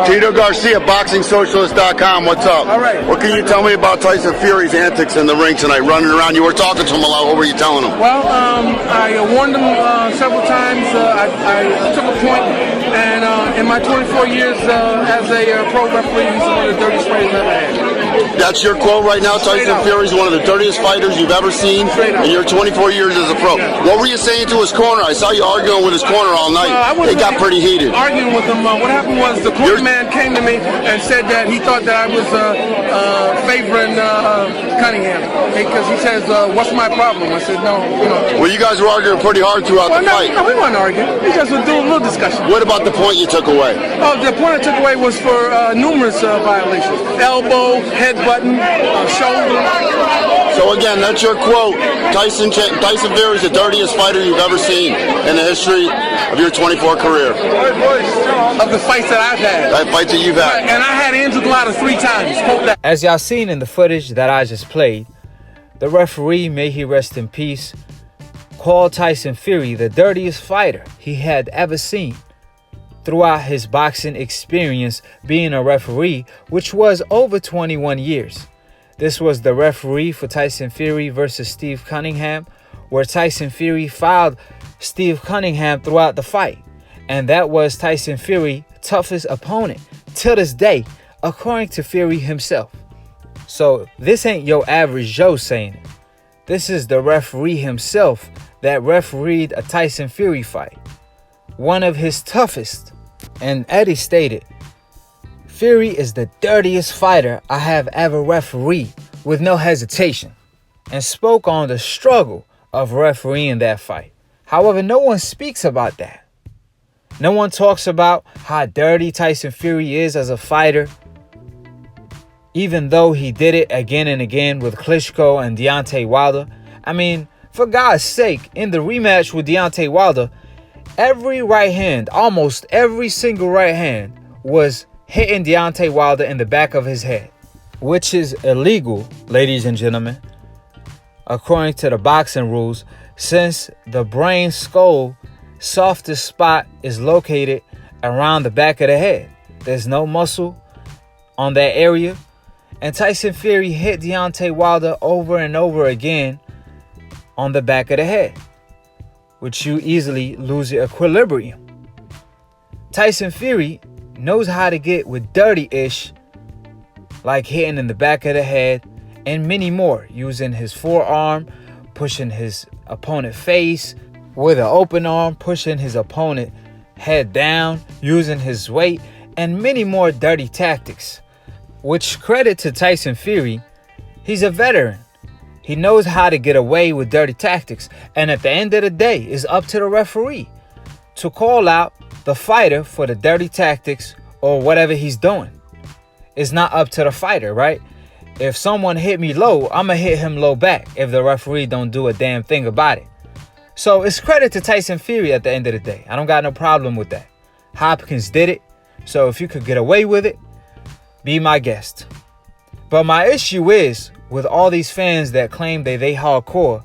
Tito Garcia, BoxingSocialist.com. What's up? All right. What can you tell me about Tyson Fury's antics in the ring tonight, running around? You were talking to him a lot. What were you telling him? Well, I warned him several times. I took a point, and in my 24 years as a pro referee, he's one of the dirtiest fighters I've ever had. That's your quote right now? Tyson Fury's one of the dirtiest fighters you've ever seen in your 24 years as a pro. What were you saying to his corner? I saw you arguing with his corner all night. It got pretty heated. Arguing with him. What happened was the corner man came to me and said that he thought that I was favoring Cunningham because he says, "What's my problem?" I said, "No, you know." Well, you guys were arguing pretty hard throughout the fight. No, we weren't arguing. We just were doing a little discussion. What about the point you took away? Oh, the point I took away was for numerous violations: elbow, headbutting, shoulder. So again, that's your quote. Tyson Fury is the dirtiest fighter you've ever seen in the history of your 24 career. Of the fights that I've had. That fights that you've had. And I had Andrew Glotter 3 times. As y'all seen in the footage that I just played, the referee, may he rest in peace, called Tyson Fury the dirtiest fighter he had ever seen throughout his boxing experience being a referee, which was over 21 years. This was the referee for Tyson Fury versus Steve Cunningham, where Tyson Fury fouled Steve Cunningham throughout the fight. And that was Tyson Fury's toughest opponent till this day, according to Fury himself. So this ain't your average Joe saying it. This is the referee himself that refereed a Tyson Fury fight, one of his toughest. And Eddie stated, "Fury is the dirtiest fighter I have ever refereed," with no hesitation, and spoke on the struggle of refereeing that fight. However, no one speaks about that. No one talks about how dirty Tyson Fury is as a fighter, even though he did it again and again with Klitschko and Deontay Wilder. I mean, for God's sake, in the rematch with Deontay Wilder, every right hand, almost every single right hand, was hitting Deontay Wilder in the back of his head, which is illegal, ladies and gentlemen, according to the boxing rules, since the brain skull softest spot is located around the back of the head. There's no muscle on that area. And Tyson Fury hit Deontay Wilder over and over again on the back of the head, which you easily lose your equilibrium. Tyson Fury knows how to get with dirty-ish, like hitting in the back of the head, and many more, using his forearm, pushing his opponent's face with an open arm, pushing his opponent head down, using his weight, and many more dirty tactics. Which, credit to Tyson Fury, he's a veteran. He knows how to get away with dirty tactics, and at the end of the day, it's up to the referee to call out the fighter for the dirty tactics or whatever he's doing. It's not up to the fighter, right? If someone hit me low, I'ma hit him low back if the referee don't do a damn thing about it. So it's credit to Tyson Fury at the end of the day. I don't got no problem with that. Hopkins did it, so if you could get away with it, be my guest. But my issue is with all these fans that claim they hardcore.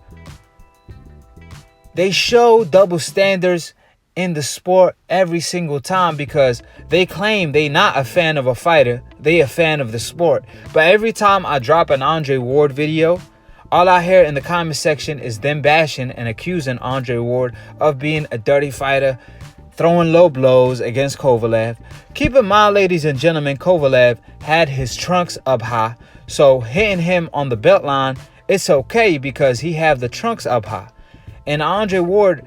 They show double standards in the sport every single time because they claim they not a fan of a fighter, they a fan of the sport. But every time I drop an Andre Ward video, all I hear in the comment section is them bashing and accusing Andre Ward of being a dirty fighter, throwing low blows against Kovalev. Keep in mind, ladies and gentlemen, Kovalev had his trunks up high, so hitting him on the belt line, it's okay because he have the trunks up high. And Andre Ward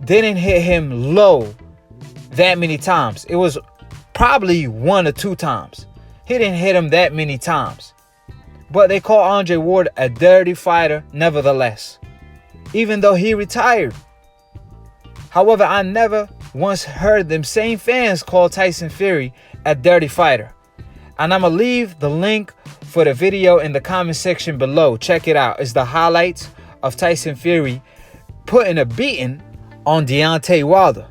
didn't hit him low that many times. It was probably 1 or 2 times. He didn't hit him that many times. But they call Andre Ward a dirty fighter nevertheless, even though he retired. However, I never once heard them same fans call Tyson Fury a dirty fighter. And I'm going to leave the link for the video in the comment section below. Check it out. It's the highlights of Tyson Fury putting a beating on Deontay Wilder.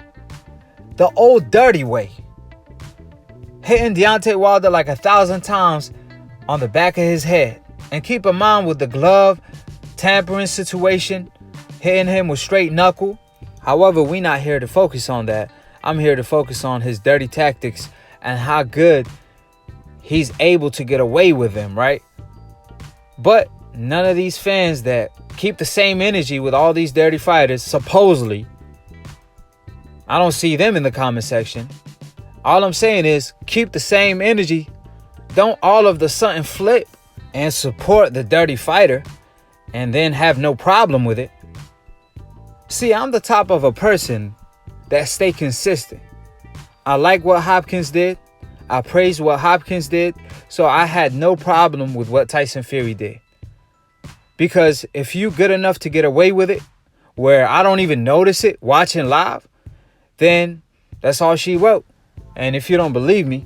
The old dirty way. Hitting Deontay Wilder like 1,000 times on the back of his head. And keep in mind with the glove tampering situation, hitting him with straight knuckle. However, we're not here to focus on that. I'm here to focus on his dirty tactics and how good he's able to get away with them, right? But none of these fans that keep the same energy with all these dirty fighters, supposedly, I don't see them in the comment section. All I'm saying is keep the same energy. Don't all of the sudden flip and support the dirty fighter and then have no problem with it. See, I'm the type of a person that stay consistent. I like what Hopkins did. I praise what Hopkins did. So I had no problem with what Tyson Fury did. Because if you good enough to get away with it, where I don't even notice it watching live, then that's all she wrote. And if you don't believe me,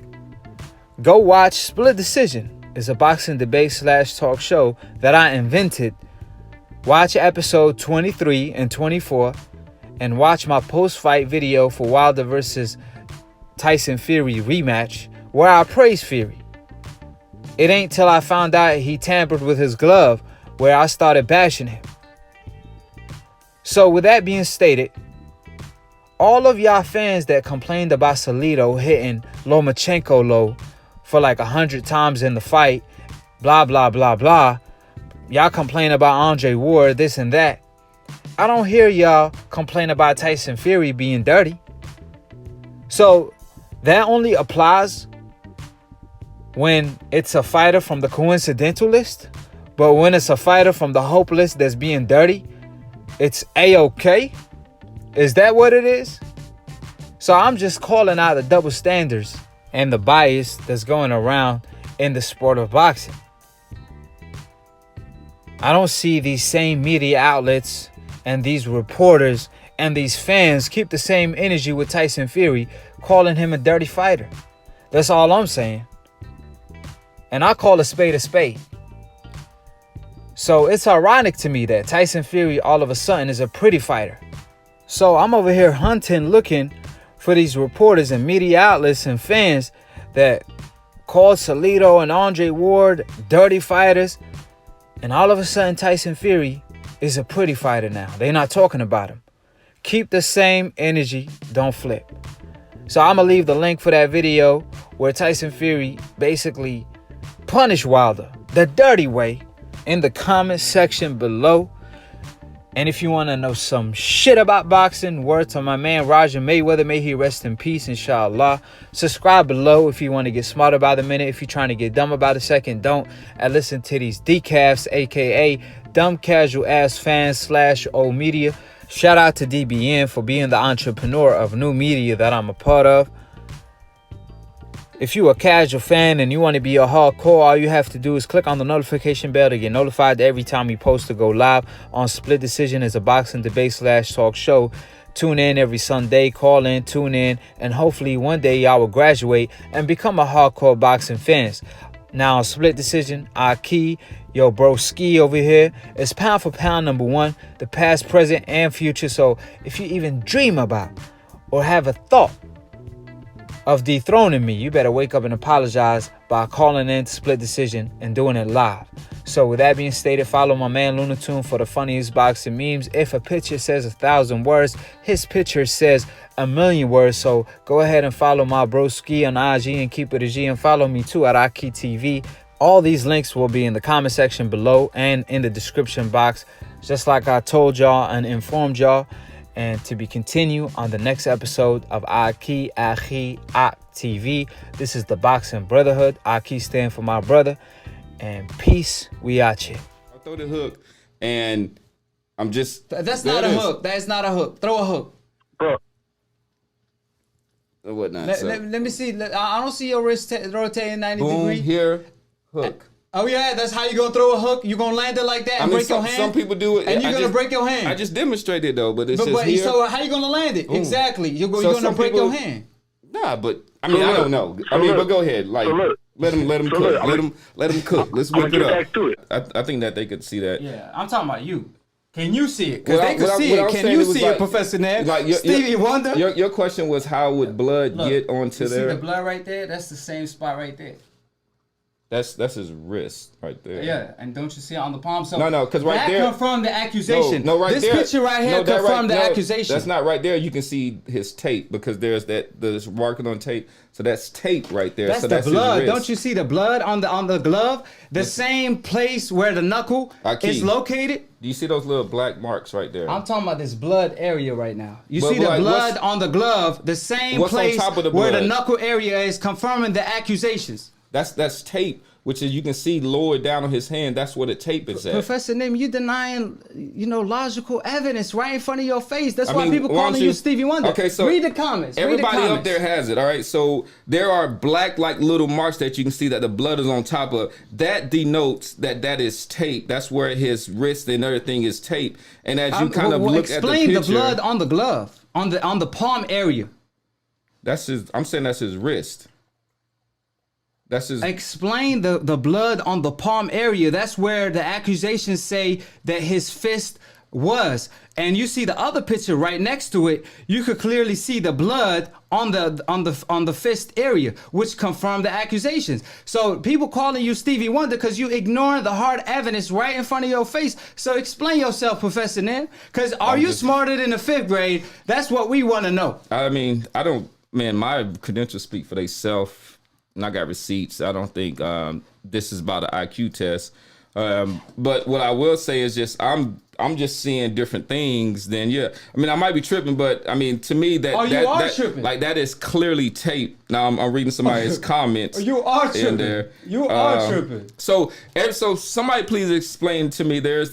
go watch Split Decision. It's a boxing debate / talk show that I invented. Watch episode 23 and 24 and watch my post-fight video for Wilder versus Tyson Fury rematch where I praise Fury. It ain't till I found out he tampered with his glove where I started bashing him. So with that being stated, all of y'all fans that complained about Salido hitting Lomachenko low for like 100 times in the fight, blah, blah, blah, blah. Y'all complain about Andre Ward, this and that. I don't hear y'all complain about Tyson Fury being dirty. So that only applies when it's a fighter from the coincidental list. But when it's a fighter from the hope list that's being dirty, it's A-okay? Is that what it is? So I'm just calling out the double standards and the bias that's going around in the sport of boxing. I don't see these same media outlets and these reporters and these fans keep the same energy with Tyson Fury, calling him a dirty fighter. That's all I'm saying. And I call a spade a spade. So it's ironic to me that Tyson Fury all of a sudden is a pretty fighter. So I'm over here hunting, looking for these reporters and media outlets and fans that called Salido and Andre Ward dirty fighters. And all of a sudden Tyson Fury is a pretty fighter now. They're not talking about him. Keep the same energy. Don't flip. So I'm going to leave the link for that video where Tyson Fury basically punished Wilder the dirty way in the comment section below. And if you want to know some shit about boxing, word to my man Roger Mayweather, may he rest in peace, inshallah. Subscribe below if you want to get smarter by the minute. If you're trying to get dumb about the second, don't. And listen to these decafs, aka dumb casual ass fans / old media. Shout out to DBN for being the entrepreneur of new media that I'm a part of. If you're a casual fan and you want to be a hardcore, all you have to do is click on the notification bell to get notified every time we post to go live on Split Decision. Is a boxing debate / talk show. Tune in every Sunday, call in, tune in, and hopefully one day y'all will graduate and become a hardcore boxing fans. Now, Split Decision, Akhi, yo bro Ski over here is pound for pound #1, the past, present, and future. So if you even dream about or have a thought of dethroning me, you better wake up and apologize by calling in to Split Decision and doing it live. So with that being stated, follow my man Lunatune for the funniest boxing memes. If a picture says 1,000 words, his picture says 1,000,000 words. So go ahead and follow my bro Ski on IG and keep it a G, and follow me too at Akhi TV. All these links will be in the comment section below and in the description box, just like I told y'all and informed y'all. And to be continued on the next episode of Akhi TV. This is the Boxing Brotherhood. Akhi stand for my brother. And peace. We out here. I'll throw the hook, and I'm just. That's not a hook. That is not a hook. Throw a hook. Bro. Whatnot. Let me see. I don't see your wrist rotating 90 boom, degrees. Here, hook. Oh yeah, that's how you gonna throw a hook. You gonna land it like that and break your hand. Some people do it, and you're gonna break your hand. I just demonstrated though, but it's just here. So how you gonna land it? Boom. Exactly. You're gonna break your hand. Nah, but I mean I don't know. But go ahead. Like let him cook. Let him cook. Let's whip it up. I think that they could see that. Yeah, I'm talking about you. Can you see it? Because they could see it. Can you see it, Professor Ned? Stevie Wonder. Your question was how would blood get onto there? See the blood right there? That's the same spot right there. That's his wrist right there. Yeah, and don't you see it on the palm? So no, because right there that confirmed the accusation. No, right this there. This picture right here confirmed the accusation. That's not right there. You can see his tape because there's marking on tape. So that's tape right there. That's so the blood. His wrist. Don't you see the blood on the glove? The same place where the knuckle is located. Do you see those little black marks right there? I'm talking about this blood area right now. You see the blood on the glove, the same place on top of the where blood? the knuckle area is confirming the accusations. That's tape, which is you can see lower down on his hand. That's where the tape is at. Professor Nim, you denying, logical evidence right in front of your face. That's why people calling you Stevie Wonder. Okay, so read the comments. Everybody up there has it. All right, so there are black like little marks that you can see that the blood is on top of. That denotes that is tape. That's where his wrist and everything is tape. And as you kind of look at the picture, explain the blood on the glove, on the palm area. That's his. I'm saying that's his wrist. That's his. Explain the blood on the palm area. That's where the accusations say that his fist was. And you see the other picture right next to it. You could clearly see the blood on the fist area, which confirmed the accusations. So people calling you Stevie Wonder because you ignoring the hard evidence right in front of your face. So explain yourself, Professor Nim. Because are you smarter than the 5th grade? That's what we want to know. I mean, I don't. Man, my credentials speak for themselves. And I got receipts. I don't think this is about an IQ test. But what I will say is just I'm just seeing different things than I mean, I might be tripping, but I mean, to me that tripping. Like that is clearly taped. Now I'm reading somebody's comments. You are tripping. In there. You are tripping. So somebody please explain to me. There's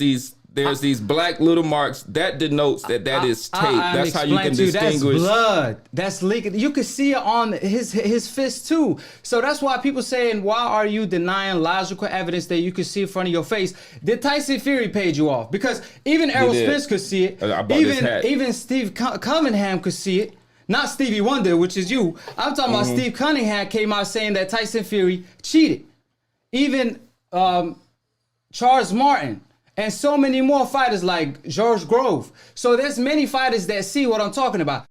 these black little marks that denotes that is tape. That's how you can distinguish. That's blood. That's leaking. You can see it on his fist too. So that's why people saying, why are you denying logical evidence that you can see in front of your face? Did Tyson Fury paid you off? Because even Errol Spence could see it. Even Steve Cunningham could see it. Not Stevie Wonder, which is you. I'm talking about Steve Cunningham came out saying that Tyson Fury cheated. Even Charles Martin. And so many more fighters like George Grove. So there's many fighters that see what I'm talking about.